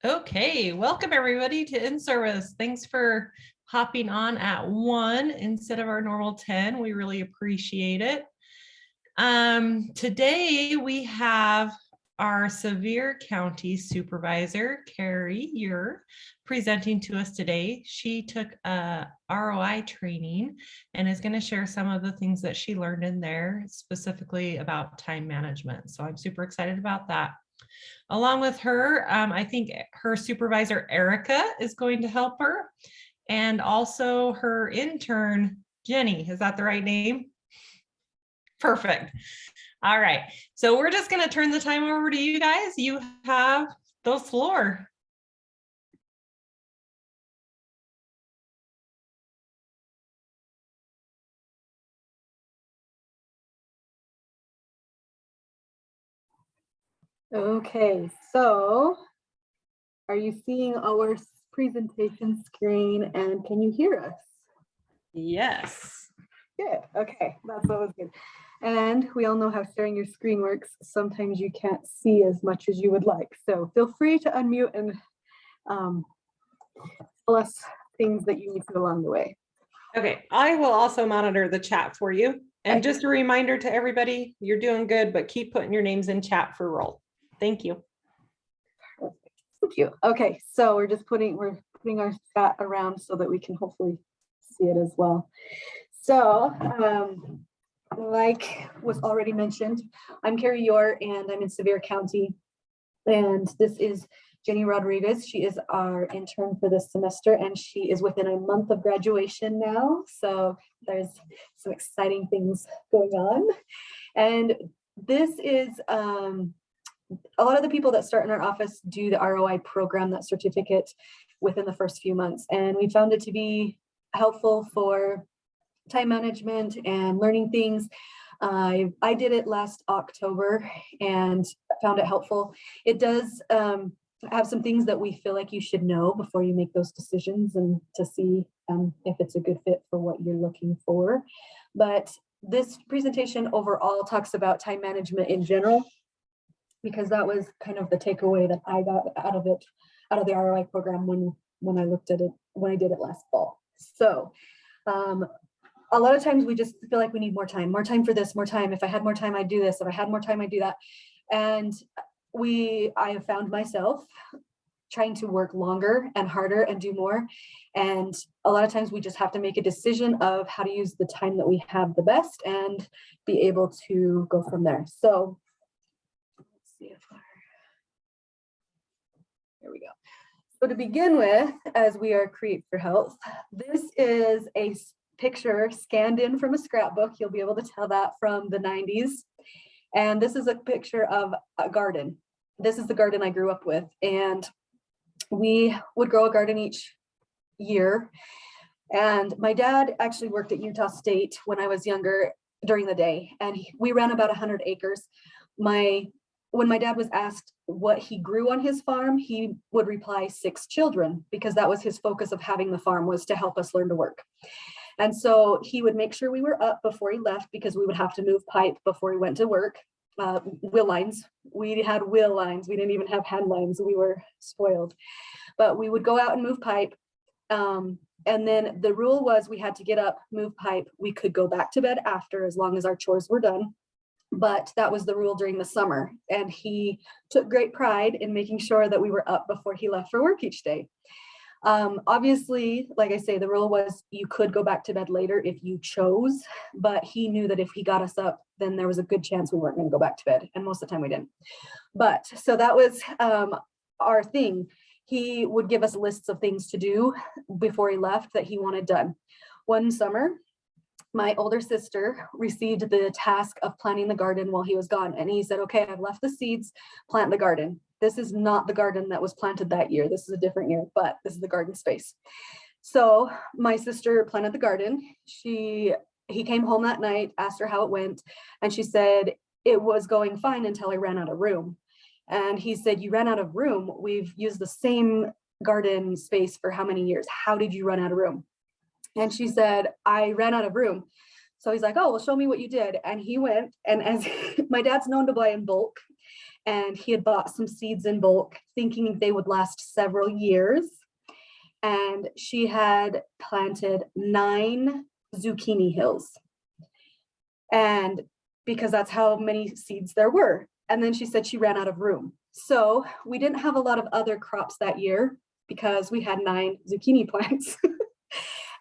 Okay, welcome everybody to Inservice. Thanks for hopping on at 1 instead of our normal 10. We really appreciate it. Today we have our Sevier County Supervisor, Kari, you're presenting to us today. She took a ROI training and is going to share some of the things that she learned in there, specifically about time management. So I'm super excited about that. Along with her, I think her supervisor, Erica, is going to help her. And also her intern, Jenny. Is that the right name? Perfect. All right. So we're just going to turn the time over to you guys. You have the floor. Okay, so are you seeing our presentation screen and can you hear us? Yes. Good. Okay, that's always good. And we all know how sharing your screen works. Sometimes you can't see as much as you would like. So feel free to unmute and tell us things that you need to along the way. Okay, I will also monitor the chat for you. And just a reminder to everybody, you're doing good, but keep putting your names in chat for roll. Thank you. Thank you. Okay, so we're putting our chat around so that we can hopefully see it as well. So like was already mentioned, I'm Kari and I'm in Sevier County. And this is Jenny Rodriguez. She is our intern for this semester and she is within a month of graduation now. So there's some exciting things going on. And this is a lot of the people that start in our office do the ROI program, that certificate, within the first few months. And we found it to be helpful for time management and learning things. I did it last October and found it helpful. It does have some things that we feel like you should know before you make those decisions and to see if it's a good fit for what you're looking for. But this presentation overall talks about time management in general, because that was kind of the takeaway that I got out of it, out of the ROI program when I looked at it, when I did it last fall. So a lot of times we just feel like we need more time for this, more time. If I had more time, I'd do this. If I had more time, I'd do that. And I have found myself trying to work longer and harder and do more. And a lot of times we just have to make a decision of how to use the time that we have the best and be able to go from there. So let's see if here we go. So to begin with, as we are Create for Health, this is a picture scanned in from a scrapbook. You'll be able to tell that from the 90s. And this is a picture of a garden. This is the garden I grew up with. And we would grow a garden each year. And my dad actually worked at Utah State when I was younger during the day. And we ran about 100 acres. When my dad was asked what he grew on his farm, he would reply 6 children, because that was his focus of having the farm, was to help us learn to work. And so he would make sure we were up before he left, because we would have to move pipe before he went to work. Wheel lines. We had wheel lines. We didn't even have hand lines. We were spoiled. But we would go out and move pipe. And then the rule was we had to get up, move pipe. We could go back to bed after, as long as our chores were done. But that was the rule during the summer. And he took great pride in making sure that we were up before he left for work each day. Obviously, like I say, the rule was you could go back to bed later if you chose, but he knew that if he got us up, then there was a good chance we weren't going to go back to bed. And most of the time we didn't. But so that was our thing. He would give us lists of things to do before he left that he wanted done. One summer, my older sister received the task of planting the garden while he was gone. And he said, okay, I've left the seeds, plant the garden. This is not the garden that was planted that year. This is a different year, but this is the garden space. So my sister planted the garden. He came home that night, asked her how it went. And she said, it was going fine until I ran out of room. And he said, you ran out of room. We've used the same garden space for how many years? How did you run out of room? And she said, I ran out of room. So he's like, oh, well, show me what you did. And he went, and as my dad's known to buy in bulk, and he had bought some seeds in bulk thinking they would last several years. And she had planted 9 zucchini hills. And because that's how many seeds there were. And then she said she ran out of room. So we didn't have a lot of other crops that year because we had 9 zucchini plants.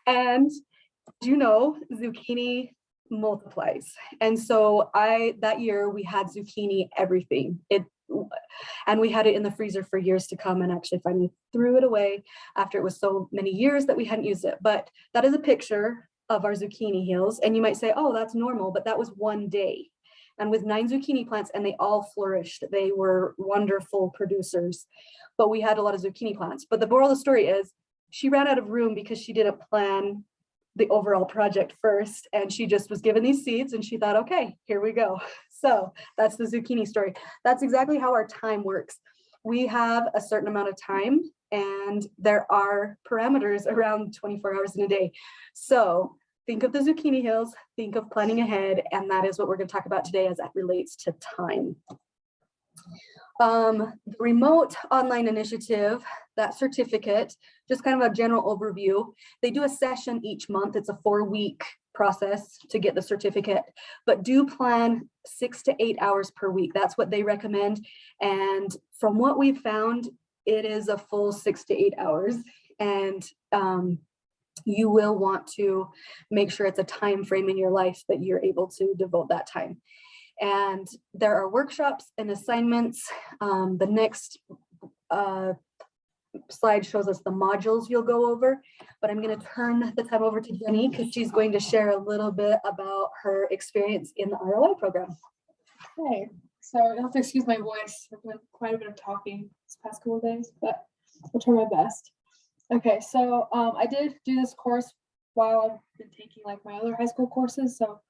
And you know, zucchini multiplies. And so that year we had zucchini everything. And we had it in the freezer for years to come, and actually finally threw it away after it was so many years that we hadn't used it. But that is a picture of our zucchini hills. And you might say, oh, that's normal, but that was one day. And with 9 zucchini plants, and they all flourished. They were wonderful producers, but we had a lot of zucchini plants. But the moral of the story is she ran out of room because she didn't plan the overall project first, and she just was given these seeds and she thought, okay, here we go. So that's the zucchini story. That's exactly how our time works. We have a certain amount of time, and there are parameters around 24 hours in a day. So think of the zucchini hills, think of planning ahead, and that is what we're going to talk about today as that relates to time. The remote online initiative, that certificate, just kind of a general overview. They do a session each month. It's a 4-week process to get the certificate, but do plan 6 to 8 hours per week. That's what they recommend. And from what we've found, it is a full 6 to 8 hours. And you will want to make sure it's a time frame in your life that you're able to devote that time. And there are workshops and assignments. The next slide shows us the modules you'll go over, but I'm going to turn the time over to Jenny because she's going to share a little bit about her experience in the ROI program. Okay, so you'll have to excuse my voice. I've done quite a bit of talking this past couple of days, but I'll try my best. Okay, so I did do this course while I've been taking like my other high school courses, so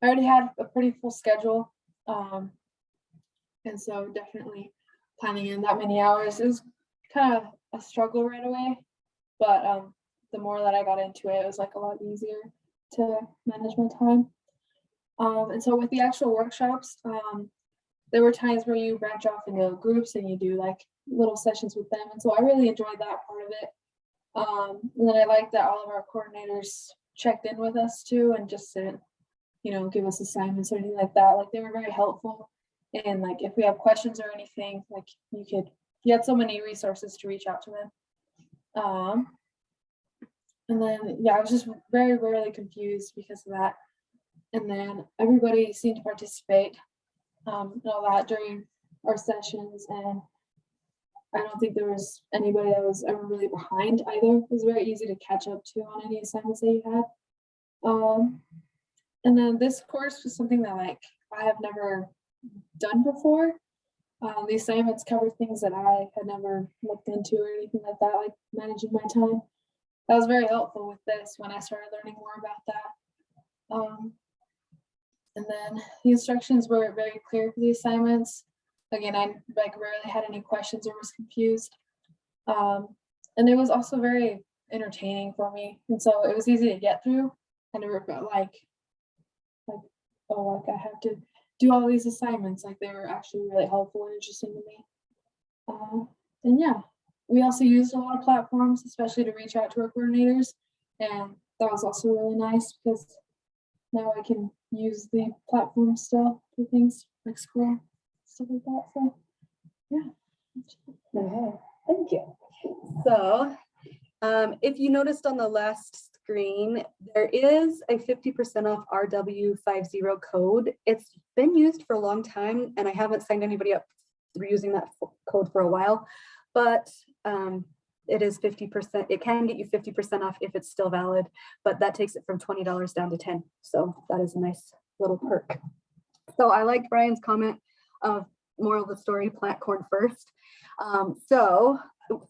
I already had a pretty full schedule, and so definitely planning in that many hours is kind of a struggle right away, but the more that I got into it, it was like a lot easier to manage my time. And so with the actual workshops, there were times where you branch off into groups and you do like little sessions with them, and so I really enjoyed that part of it. And then I liked that all of our coordinators checked in with us too and just didn't, give us assignments or anything like that. Like they were very helpful, and like if we have questions or anything, like you had so many resources to reach out to them. And then I was just very rarely confused because of that. And then everybody seemed to participate and all that during our sessions, and I don't think there was anybody that was ever really behind either. It was very easy to catch up to on any assignments that you had. And then this course was something that like I have never done before. The assignments covered things that I had never looked into or anything like that, like managing my time. That was very helpful with this when I started learning more about that. And then the instructions were very clear for the assignments. Again, I like rarely had any questions or was confused. And it was also very entertaining for me. And so it was easy to get through. I never felt like I have to do all these assignments. Like they were actually really helpful and interesting to me. And we also used a lot of platforms, especially to reach out to our coordinators. And that was also really nice because now I can use the platform still for things like school, stuff like that. So Okay, thank you. So if you noticed on the last screen, there is a 50% off RW50 code. It's been used for a long time, and I haven't signed anybody up for using that code for a while, but it is 50%. It can get you 50% off if it's still valid, but that takes it from $20 down to $10. So that is a nice little perk. So I like Brian's comment of moral of the story, plant corn first. So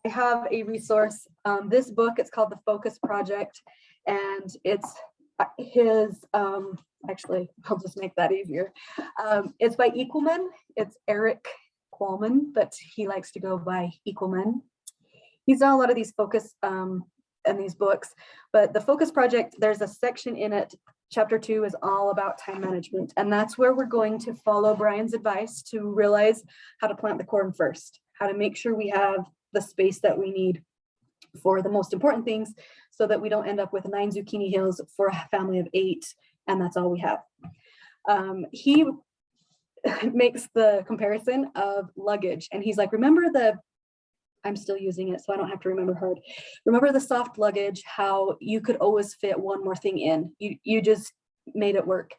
I have a resource. This book, it's called The Focus Project, and it's his, actually, I'll just make that easier. It's by Equalman. It's Eric Qualman, but he likes to go by Equalman. He's done a lot of these focus and these books, but the Focus Project, there's a section in it chapter 2 is all about time management. And that's where we're going to follow Brian's advice to realize how to plant the corn first, how to make sure we have the space that we need for the most important things so that we don't end up with 9 zucchini hills for a family of 8, and that's all we have. He makes the comparison of luggage, and he's like, I'm still using it, so I don't have to remember hard. Remember the soft luggage, how you could always fit one more thing in. You just made it work.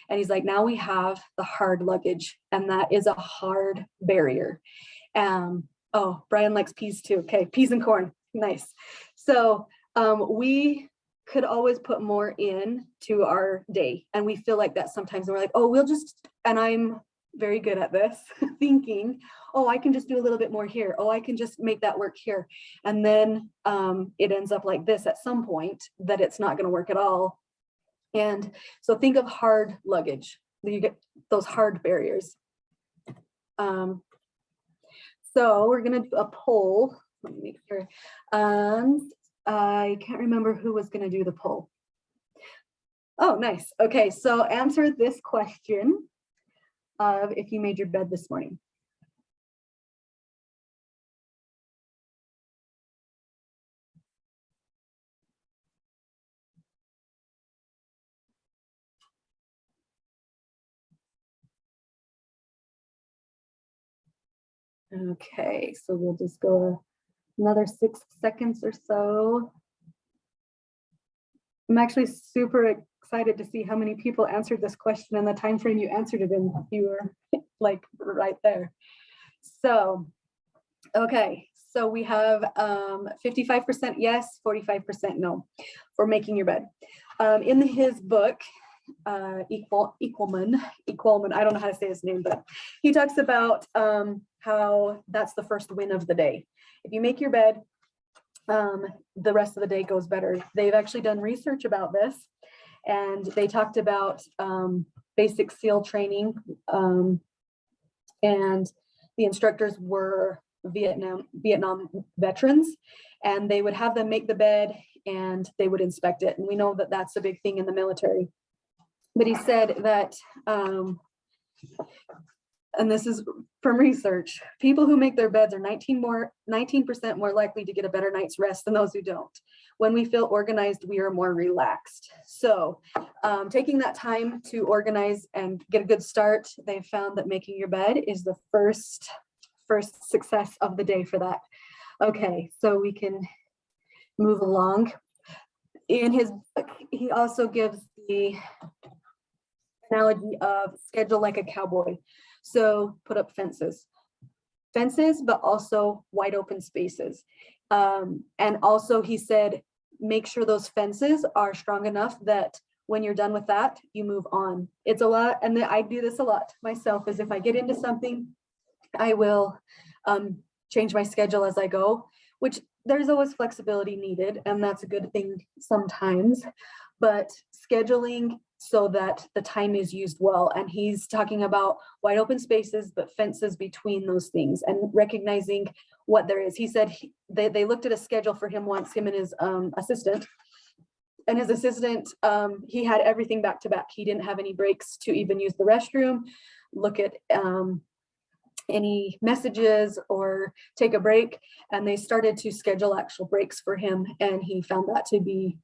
And he's like, now we have the hard luggage, and that is a hard barrier. Oh, Brian likes peas too. Okay, peas and corn, nice. So we could always put more in to our day, and we feel like that sometimes. And we're like, oh, we'll just, and I'm very good at this, thinking, oh, I can just do a little bit more here. Oh, I can just make that work here. And then it ends up like this at some point, that it's not going to work at all. And so think of hard luggage. You get those hard barriers. So we're going to do a poll. Let me make sure. I can't remember who was going to do the poll. Oh, nice. Okay, so answer this question of if you made your bed this morning. Okay, so we'll just go another 6 seconds or so. I'm actually super excited to see how many people answered this question and the time frame you answered it in. You were like right there. So, okay, so we have 55% yes, 45% no for making your bed. In his book, Equalman, I don't know how to say his name, but he talks about how that's the first win of the day. If you make your bed, the rest of the day goes better. They've actually done research about this, and they talked about basic SEAL training, and the instructors were Vietnam veterans, and they would have them make the bed and they would inspect it. And we know that that's a big thing in the military. But he said that, and this is from research, people who make their beds are 19% more likely to get a better night's rest than those who don't. When we feel organized, we are more relaxed. So taking that time to organize and get a good start, they've found that making your bed is the first success of the day for that. Okay, so we can move along. In his book, he also gives the analogy of schedule like a cowboy. So put up fences, but also wide open spaces. And also he said, make sure those fences are strong enough that when you're done with that, you move on. It's a lot, and I do this a lot myself, is if I get into something, I will change my schedule as I go, which there's always flexibility needed, and that's a good thing sometimes, but scheduling so that the time is used well. And he's talking about wide open spaces, but fences between those things, and recognizing what there is. He said they looked at a schedule for him once, him and his assistant. And his assistant, he had everything back to back. He didn't have any breaks to even use the restroom, look at any messages or take a break. And they started to schedule actual breaks for him. And he found that to be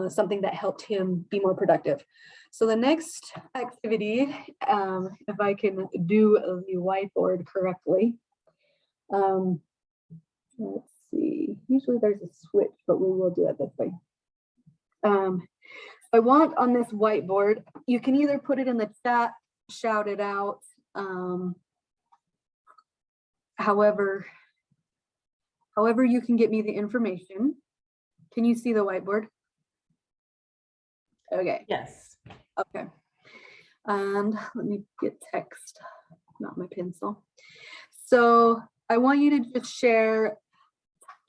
something that helped him be more productive. So the next activity, if I can do the whiteboard correctly, let's see, usually there's a switch, but we will do it this way. I want on this whiteboard, you can either put it in the chat, shout it out, however you can get me the information. Can you see the whiteboard? Okay. Yes. Okay. And let me get text, not my pencil. So I want you to just share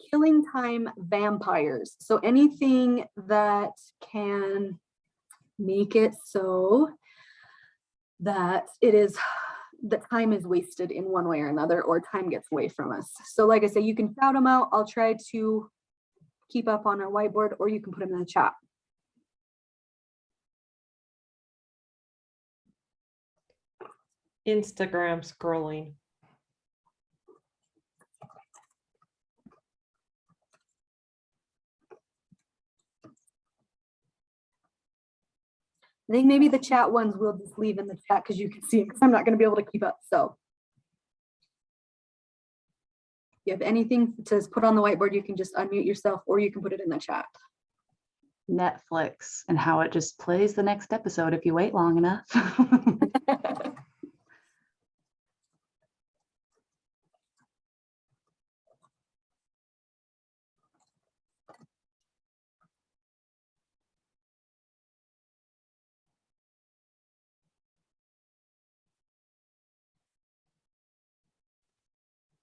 killing time vampires. So anything that can make it so that the time is wasted in one way or another, or time gets away from us. So like I say, you can shout them out. I'll try to keep up on our whiteboard, or you can put them in the chat. Instagram scrolling. I think maybe the chat ones we'll just leave in the chat because you can see it, because I'm not going to be able to keep up. So if you have anything to put on the whiteboard, you can just unmute yourself or you can put it in the chat. Netflix and how it just plays the next episode if you wait long enough.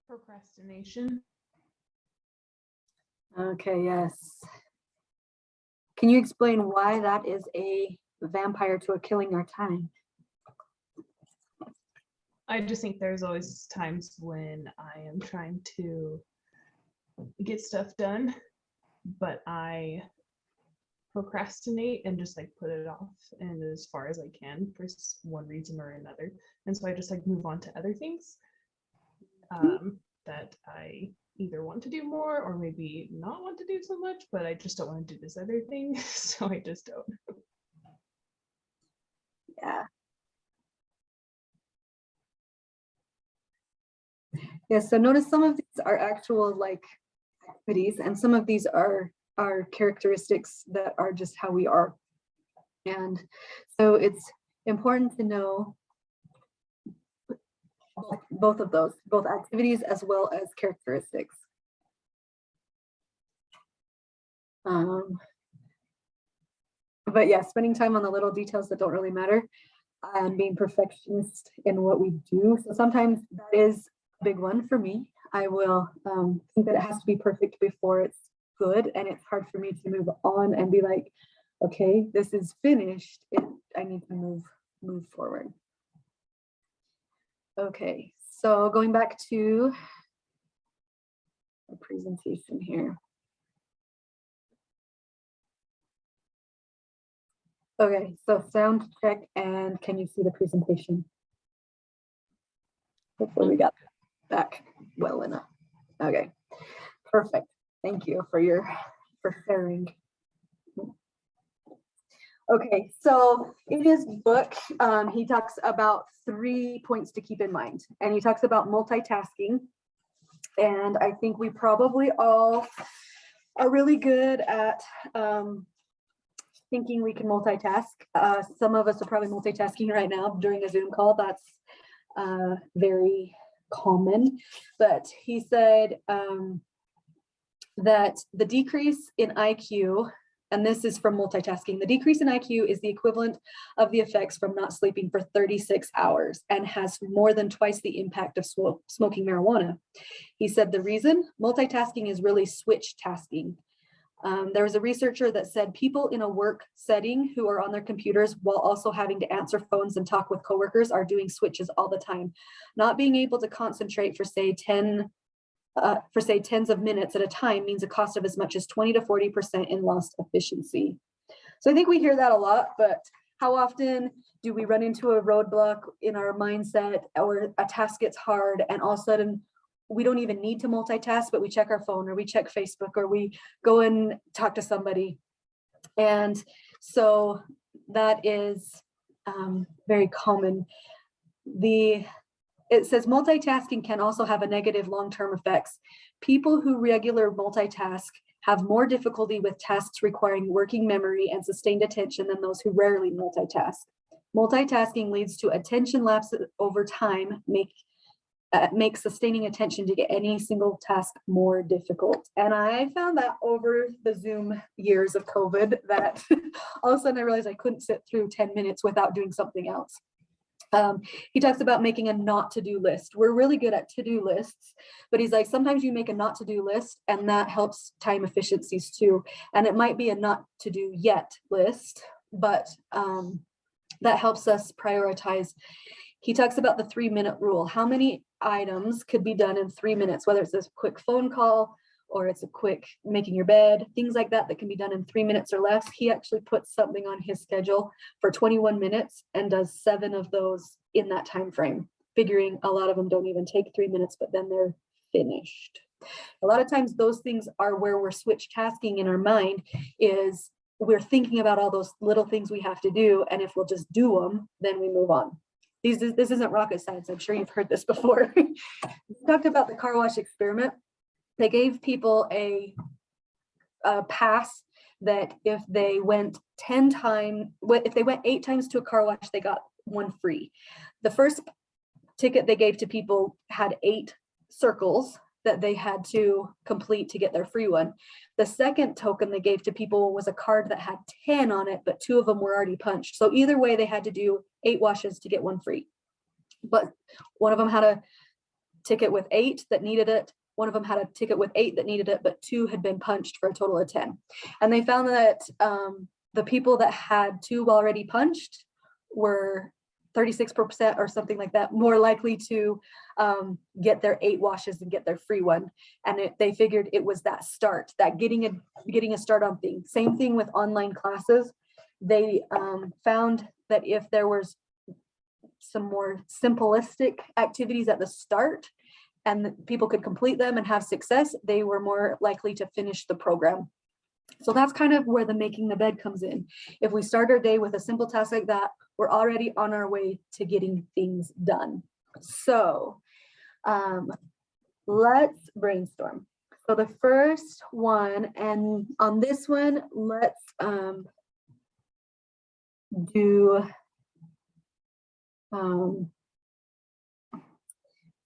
Procrastination. Okay, yes. Can you explain why that is a vampire to a killing our time? I just think there's always times when I am trying to get stuff done, but I procrastinate and just like put it off and as far as I can for one reason or another. And so I just like move on to other things that I either want to do more or maybe not want to do so much, but I just don't want to do this other thing. So I just don't. Yeah. Yeah, so notice some of these are actual like activities and some of these are characteristics that are just how we are. And so it's important to know both of those, both activities as well as characteristics. But yeah, spending time on the little details that don't really matter and being perfectionist in what we do. So sometimes that is a big one for me. I will think that it has to be perfect before it's good. And it's hard for me to move on and be like, okay, this is finished. I need to move forward. Okay, so going back to the presentation here. Okay, so sound check, and can you see the presentation? Hopefully we got back well enough. Okay, perfect. Thank you for sharing. Okay, so in his book, he talks about 3 points to keep in mind, and he talks about multitasking. And I think we probably all are really good at thinking we can multitask. Some of us are probably multitasking right now during a Zoom call. That's very common. But he said that the decrease in IQ, and this is from multitasking, the decrease in IQ is the equivalent of the effects from not sleeping for 36 hours and has more than twice the impact of smoking marijuana. He said the reason, multitasking is really switch tasking. There was a researcher that said people in a work setting who are on their computers while also having to answer phones and talk with coworkers are doing switches all the time. Not being able to concentrate for say tens of minutes at a time means a cost of as much as 20 to 40% in lost efficiency. So I think we hear that a lot, but how often do we run into a roadblock in our mindset or a task gets hard and all of a sudden we don't even need to multitask, but we check our phone or we check Facebook or we go and talk to somebody. And so that is very common. It says multitasking can also have a negative long-term effects. People who regular multitask have more difficulty with tasks requiring working memory and sustained attention than those who rarely multitask. Multitasking leads to attention lapse over time, makes sustaining attention to get any single task more difficult. And I found that over the Zoom years of COVID that all of a sudden I realized I couldn't sit through 10 minutes without doing something else. He talks about making a not to do list. We're really good at to-do lists, but he's like, sometimes you make a not to do list and that helps time efficiencies too. And it might be a not to do yet list, but that helps us prioritize. He talks about the 3-minute rule. How many items could be done in 3 minutes, whether it's a quick phone call or it's a quick making your bed, things like that that can be done in 3 minutes or less. He actually puts something on his schedule for 21 minutes and does 7 of those in that time frame. figuring a lot of them don't even take 3 minutes, but then they're finished. A lot of times those things are where we're switch tasking in our mind, is we're thinking about all those little things we have to do. And if we'll just do them, then we move on. This isn't rocket science. I'm sure you've heard this before. We talked about the car wash experiment. They gave people a pass that if they went 10 times, if they went 8 times to a car wash, they got 1 free. The first ticket they gave to people had 8 circles that they had to complete to get their free one. The second token they gave to people was a card that had 10 on it, but 2 of them were already punched. So either way, they had to do 8 washes to get 1 free. But one of them had a ticket with 8 that needed it. One of them had a ticket with 8 that needed it, but 2 had been punched for a total of 10. And they found that the people that had 2 already punched were 36% or something like that, more likely to get their 8 washes and get their free one. And they figured it was that start, that getting a start on things. Same thing with online classes. They found that if there was some more simplistic activities at the start and people could complete them and have success, they were more likely to finish the program. So that's kind of where the making the bed comes in. If we start our day with a simple task like that, we're already on our way to getting things done. So let's brainstorm. So the first one, and on this one, let's do,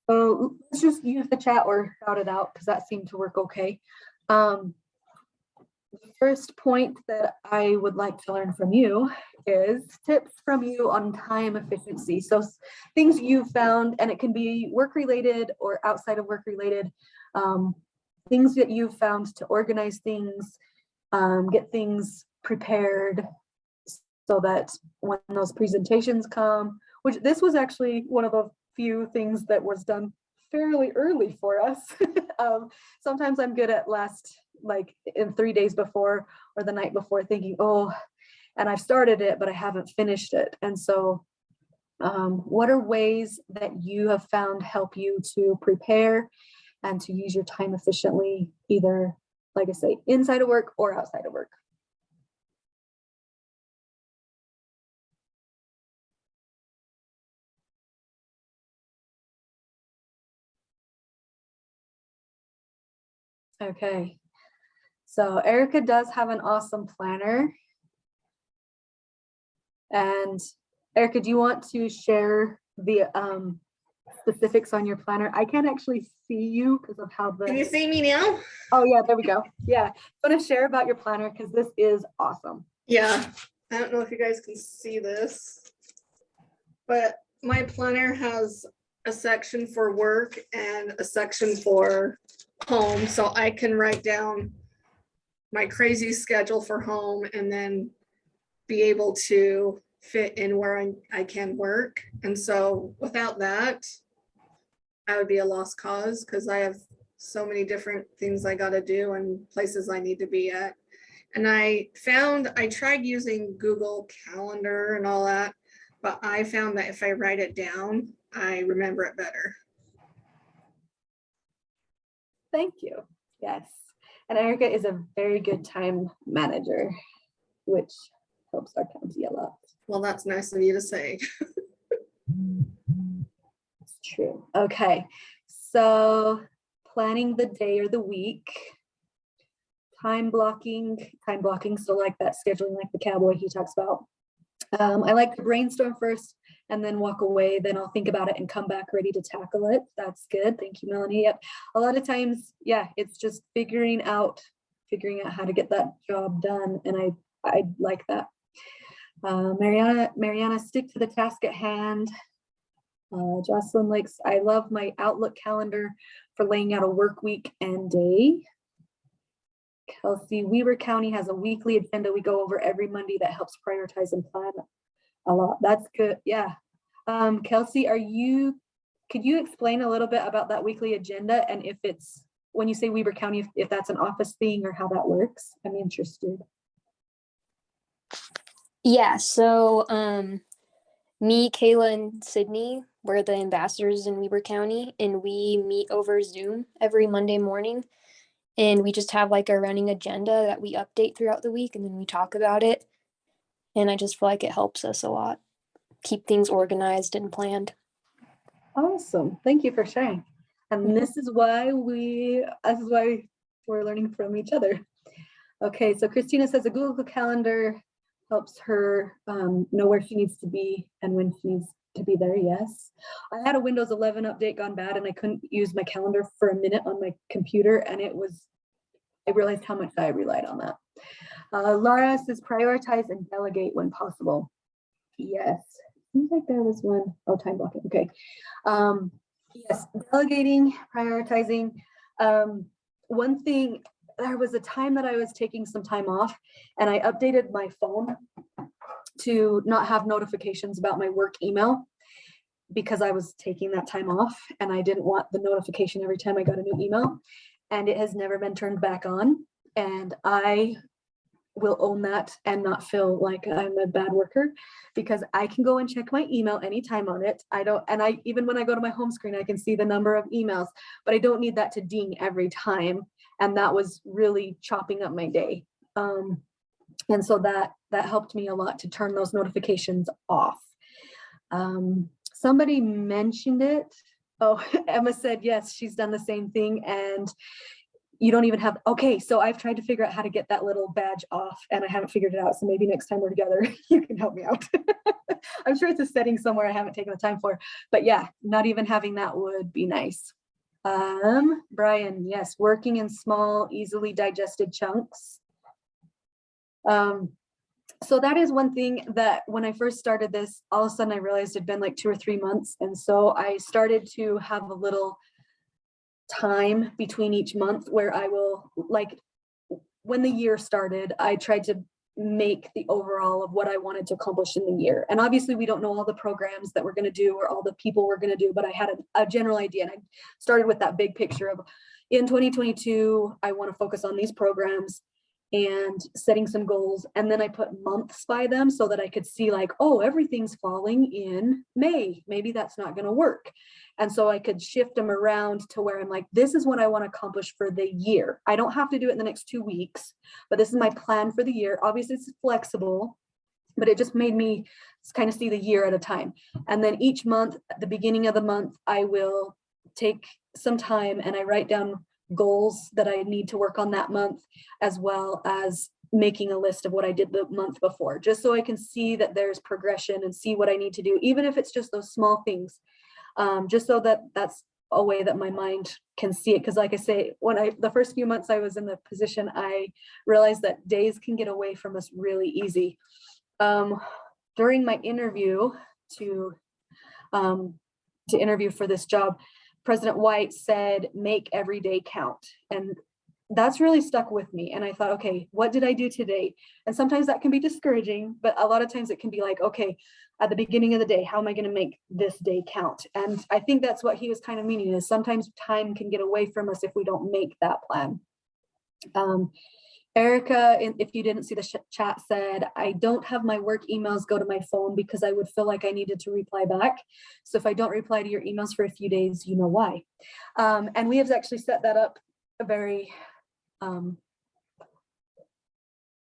so let's just use the chat or shout it out because that seemed to work okay. The first point that I would like to learn from you is tips from you on time efficiency. So things you've found, and it can be work related or outside of work related, things that you've found to organize things, get things prepared so that when those presentations come, which this was actually one of the few things that was done fairly early for us. Sometimes I'm good at like in 3 days before or the night before thinking, oh, and I've started it, but I haven't finished it. And so what are ways that you have found help you to prepare and to use your time efficiently, either, like I say, inside of work or outside of work? Okay. So Erica does have an awesome planner. And Erica, do you want to share the specifics on your planner? I can't actually see you because of how the... Can you see me now? Oh yeah, there we go. Yeah, I want to share about your planner because this is awesome. Yeah, I don't know if you guys can see this, but my planner has a section for work and a section for home, so I can write down my crazy schedule for home and then be able to fit in where I can work. And so without that, I would be a lost cause because I have so many different things I got to do and places I need to be at. And I tried using Google Calendar and all that, but I found that if I write it down, I remember it better. Thank you. Yes. And Erica is a very good time manager, which helps our county a lot. Well, that's nice of you to say. It's true. Okay. So planning the day or the week, time blocking, so like that scheduling, like the cowboy he talks about. I like to brainstorm first and then walk away. Then I'll think about it and come back ready to tackle it. That's good. Thank you, Melanie. Yep. A lot of times, yeah, it's just figuring out how to get that job done. And I like that. Mariana, stick to the task at hand. Jocelyn likes, I love my Outlook calendar for laying out a work week and day. Kelsey, Weber County has a weekly agenda we go over every Monday that helps prioritize and plan a lot. That's good. Yeah. Kelsey, could you explain a little bit about that weekly agenda and if it's, when you say Weber County, if that's an office thing or how that works? I'm interested. Yeah, so me, Kayla, and Sydney, We're the ambassadors in Weber County, and we meet over Zoom every Monday morning. And we just have like a running agenda that we update throughout the week, and then we talk about it. And I just feel like it helps us a lot keep things organized and planned. Awesome. Thank you for sharing. And this is why we're learning from each other. Okay, so Christina says a Google Calendar helps her know where she needs to be and when she needs to be there. Yes. I had a Windows 11 update gone bad and I couldn't use my calendar for a minute on my computer, and I realized how much I relied on that. Laura says prioritize and delegate when possible. Yes. Seems like there was one. Oh, time blocking. Okay. Yes, delegating, prioritizing. One thing, there was a time that I was taking some time off and I updated my phone to not have notifications about my work email because I was taking that time off and I didn't want the notification every time I got a new email, and it has never been turned back on. And I will own that and not feel like I'm a bad worker, because I can go and check my email anytime on it. Even when I go to my home screen, I can see the number of emails, but I don't need that to ding every time. And that was really chopping up my day. And so that helped me a lot to turn those notifications off. Somebody mentioned it. Oh, Emma said, yes, she's done the same thing. And you don't even have, okay, so I've tried to figure out how to get that little badge off and I haven't figured it out. So maybe next time we're together, you can help me out. I'm sure it's a setting somewhere I haven't taken the time for, but yeah, not even having that would be nice. Brian, yes, working in small, easily digested chunks. So that is one thing that when I first started this, all of a sudden I realized it'd been like 2 or 3 months. And so I started to have a little time between each month where I will, like when the year started, I tried to make the overall of what I wanted to accomplish in the year. And obviously we don't know all the programs that we're going to do or all the people we're going to do, but I had a general idea, and I started with that big picture of in 2022, I want to focus on these programs and setting some goals. And then I put months by them so that I could see like, oh, everything's falling in May. Maybe that's not going to work. And so I could shift them around to where I'm like, this is what I want to accomplish for the year. I don't have to do it in the next 2 weeks, but this is my plan for the year. Obviously it's flexible, but it just made me kind of see the year at a time. And then each month, at the beginning of the month, I will take some time and I write down goals that I need to work on that month, as well as making a list of what I did the month before, just so I can see that there's progression and see what I need to do, even if it's just those small things, just so that that's a way that my mind can see it. Because like I say, the first few months I was in the position, I realized that days can get away from us really easy. During my interview to interview for this job, President White said, make every day count. And that's really stuck with me. And I thought, okay, what did I do today? And sometimes that can be discouraging, but a lot of times it can be like, okay, at the beginning of the day, how am I going to make this day count? And I think that's what he was kind of meaning, is sometimes time can get away from us if we don't make that plan. Erica, if you didn't see the chat, said, I don't have my work emails go to my phone because I would feel like I needed to reply back. So if I don't reply to your emails for a few days, you know why. And we have actually set that up very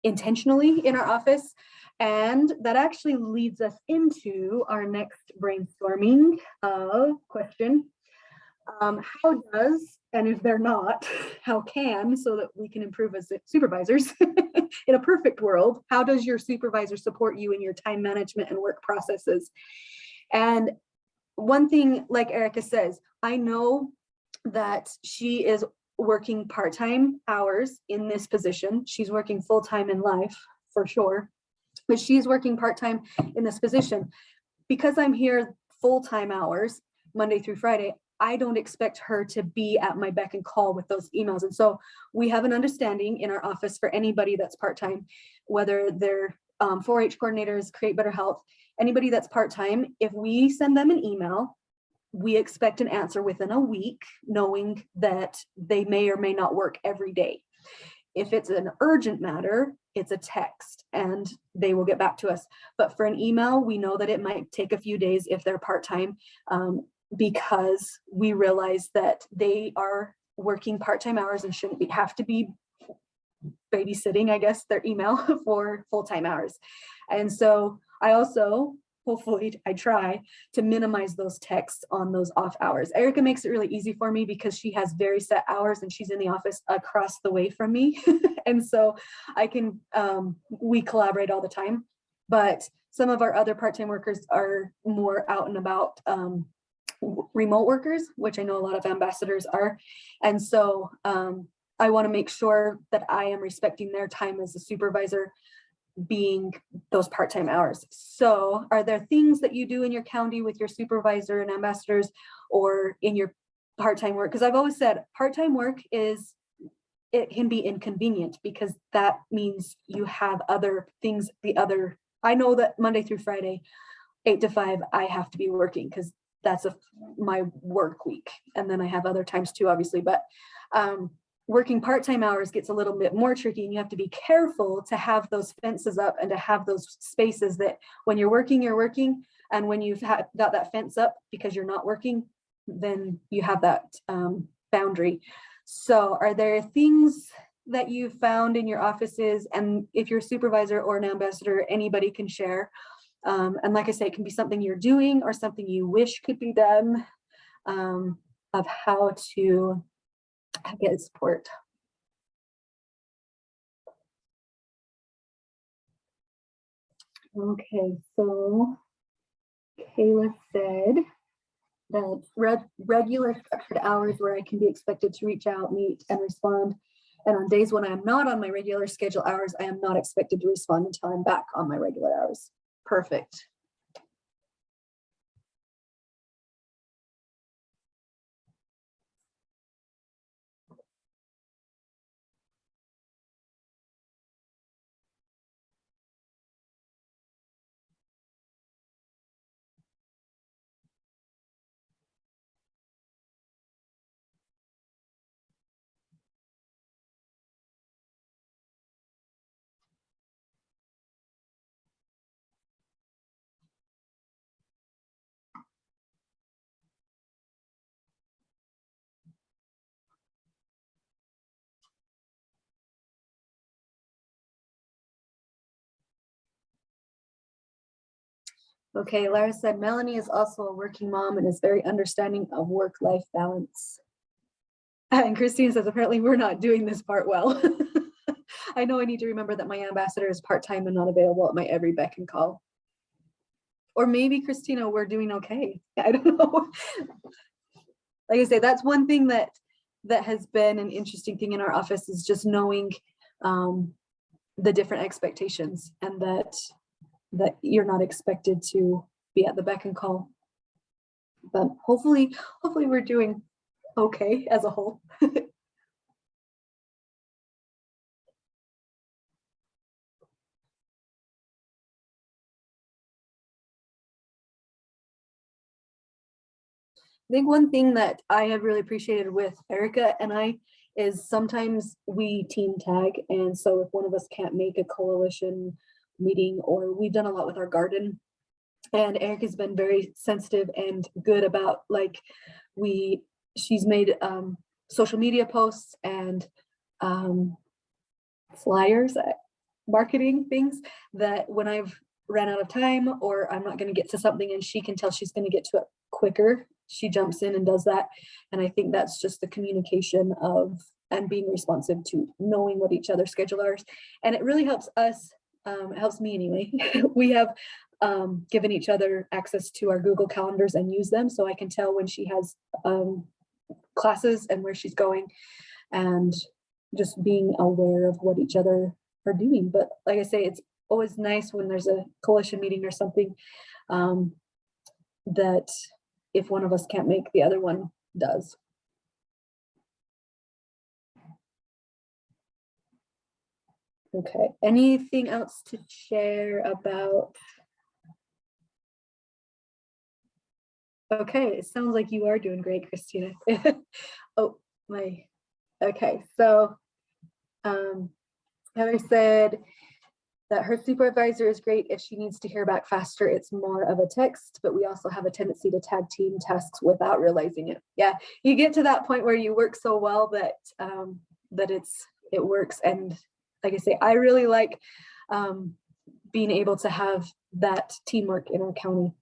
intentionally in our office. And that actually leads us into our next brainstorming question. How does, and if they're not, how can, so that we can improve as supervisors in a perfect world, how does your supervisor support you in your time management and work processes? And one thing, like Erica says, I know that she is working part-time hours in this position. She's working full-time in life for sure, but she's working part-time in this position. Because I'm here full-time hours, Monday through Friday, I don't expect her to be at my beck and call with those emails. And so we have an understanding in our office for anybody that's part-time, whether they're 4-H coordinators, Create Better Health, anybody that's part-time, if we send them an email, we expect an answer within a week, knowing that they may or may not work every day. If it's an urgent matter it's a text and they will get back to us. But for an email, we know that it might take a few days if they're part-time, because we realize that they are working part-time hours and shouldn't have to be babysitting, I guess, their email for full-time hours. And so I also, hopefully I try to minimize those texts on those off hours. Erica makes it really easy for me because she has very set hours and she's in the office across the way from me. And so I can, we collaborate all the time, but some of our other part-time workers are more out and about, remote workers, which I know a lot of ambassadors are. And so I want to make sure that I am respecting their time as a supervisor, being those part-time hours. So are there things that you do in your county with your supervisor and ambassadors or in your part-time work? Because I've always said part-time work it can be inconvenient because that means you have other things, I know that Monday through Friday, 8 to 5, I have to be working because that's my work week. And then I have other times too, obviously, but working part-time hours gets a little bit more tricky and you have to be careful to have those fences up and to have those spaces that when you're working. And when you've got that fence up because you're not working, then you have that boundary. So are there things that you found in your offices? And if you're a supervisor or an ambassador, anybody can share. And like I say, it can be something you're doing or something you wish could be done, of how to get support. Okay, so Kayla said that regular structured hours where I can be expected to reach out, meet, and respond. And on days when I'm not on my regular schedule hours, I am not expected to respond until I'm back on my regular hours. Perfect. Okay, Lara said, Melanie is also a working mom and is very understanding of work-life balance. And Christine says, apparently we're not doing this part well. I know I need to remember that my ambassador is part-time and not available at my every beck and call. Or maybe, Christina, we're doing okay. I don't know. Like I say, that's one thing that has been an interesting thing in our office is just knowing the different expectations and that you're not expected to be at the beck and call. But hopefully we're doing okay as a whole. I think one thing that I have really appreciated with Erica and I is sometimes we team tag. And so if one of us can't make a coalition meeting, or we've done a lot with our garden, and Erica's been very sensitive and good about like she's made social media posts and flyers, marketing things that when I've ran out of time or I'm not going to get to something and she can tell she's going to get to it quicker, she jumps in and does that. And I think that's just the communication of and being responsive to knowing what each other's schedule are. And it really helps us. It helps me anyway. We have given each other access to our Google calendars and use them so I can tell when she has classes and where she's going, and just being aware of what each other are doing. But like I say, it's always nice when there's a coalition meeting or something that if one of us can't make, the other one does. Okay, anything else to share about? Okay, it sounds like you are doing great, Christina. Oh, okay, so Heather said that her supervisor is great. If she needs to hear back faster, it's more of a text, but we also have a tendency to tag team tasks without realizing it. Yeah, you get to that point where you work so well that it works. And like I say, I really like being able to have that teamwork in our county.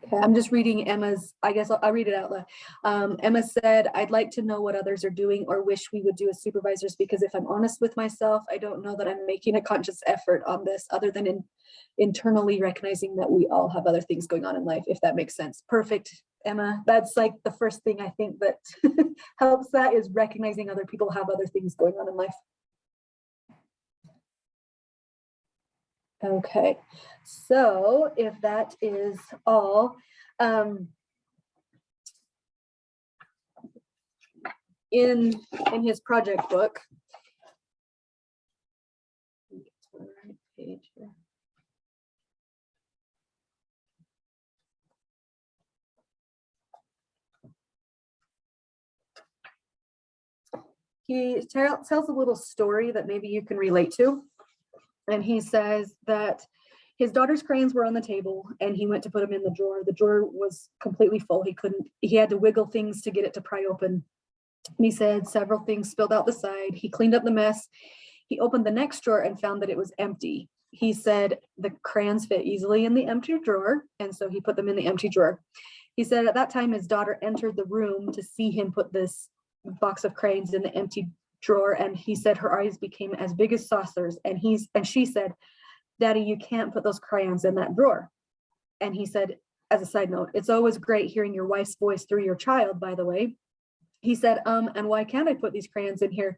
Okay, I'm just reading Emma's, I guess I'll read it out loud. Emma said, I'd like to know what others are doing or wish we would do as supervisors, because if I'm honest with myself, I don't know that I'm making a conscious effort on this other than internally recognizing that we all have other things going on in life, if that makes sense. Perfect, Emma. That's like the first thing I think that helps that is recognizing other people have other things going on in life. Okay, so if that is all, in his project book, page here. He tells a little story that maybe you can relate to. And he says that his daughter's crayons were on the table and he went to put them in the drawer. The drawer was completely full. He had to wiggle things to get it to pry open. And he said several things spilled out the side. He cleaned up the mess. He opened the next drawer and found that it was empty. He said the crayons fit easily in the empty drawer. And so he put them in the empty drawer. He said at that time, his daughter entered the room to see him put this box of crayons in the empty drawer, and he said her eyes became as big as saucers, and she said, Daddy, you can't put those crayons in that drawer. And he said, as a side note, it's always great hearing your wife's voice through your child, by the way. He said, and why can't I put these crayons in here?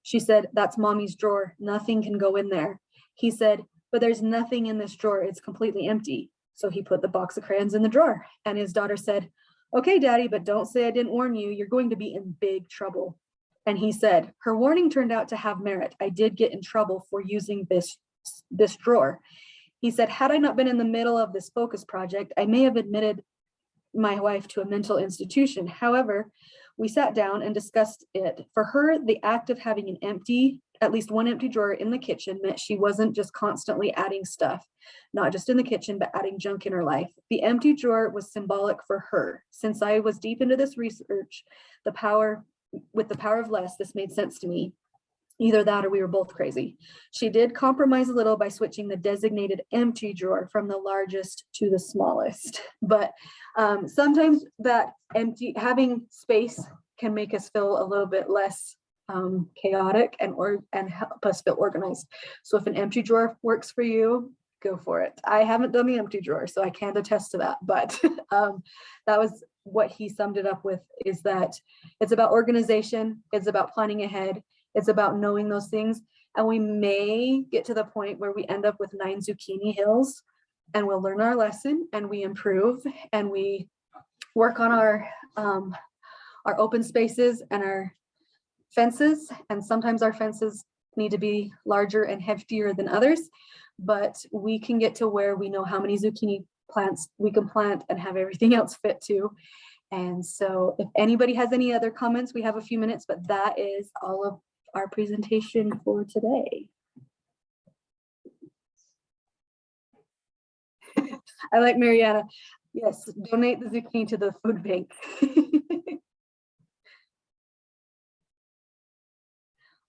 She said, that's mommy's drawer, nothing can go in there. He said, but there's nothing in this drawer, it's completely empty. So he put the box of crayons in the drawer, and his daughter said, okay, Daddy, but don't say I didn't warn you, you're going to be in big trouble. And he said, her warning turned out to have merit. I did get in trouble for using this drawer. He said, had I not been in the middle of this focus project, I may have admitted my wife to a mental institution. However, we sat down and discussed it. For her, the act of having at least one empty drawer in the kitchen meant she wasn't just constantly adding stuff, not just in the kitchen, but adding junk in her life. The empty drawer was symbolic for her. Since I was deep into this research, with the power of less, this made sense to me. Either that or we were both crazy. She did compromise a little by switching the designated empty drawer from the largest to the smallest. But sometimes that having space can make us feel a little bit less chaotic and help us feel organized. So if an empty drawer works for you, go for it. I haven't done the empty drawer, so I can't attest to that. But that was what he summed it up with, is that it's about organization, it's about planning ahead, it's about knowing those things. And we may get to the point where we end up with 9 zucchini hills, and we'll learn our lesson and we improve and we work on our open spaces and our fences. And sometimes our fences need to be larger and heftier than others, but we can get to where we know how many zucchini plants we can plant and have everything else fit to. And so if anybody has any other comments, we have a few minutes, but that is all of our presentation for today. I like Mariana. Yes, donate the zucchini to the food bank.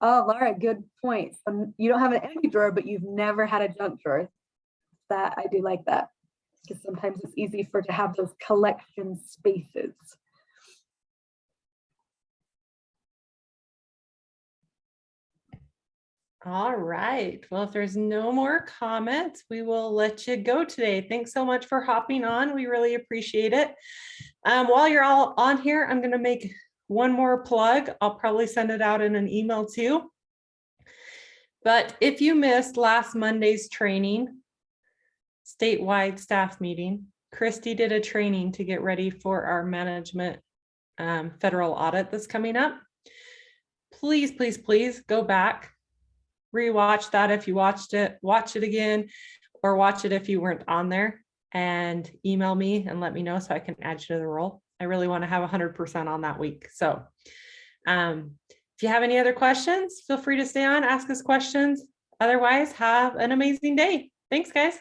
Oh, Laura, good point. You don't have an empty drawer, but you've never had a junk drawer. That I do like that, because sometimes it's easy to have those collection spaces. All right. Well, if there's no more comments, we will let you go today. Thanks so much for hopping on. We really appreciate it. While you're all on here, I'm going to make one more plug. I'll probably send it out in an email too. But if you missed last Monday's training, statewide staff meeting, Christy did a training to get ready for our management federal audit that's coming up. Please, please, please go back, rewatch that if you watched it, watch it again, or watch it if you weren't on there, and email me and let me know so I can add you to the roll. I really want to have 100% on that week. So if you have any other questions, feel free to stay on, ask us questions. Otherwise, have an amazing day. Thanks, guys.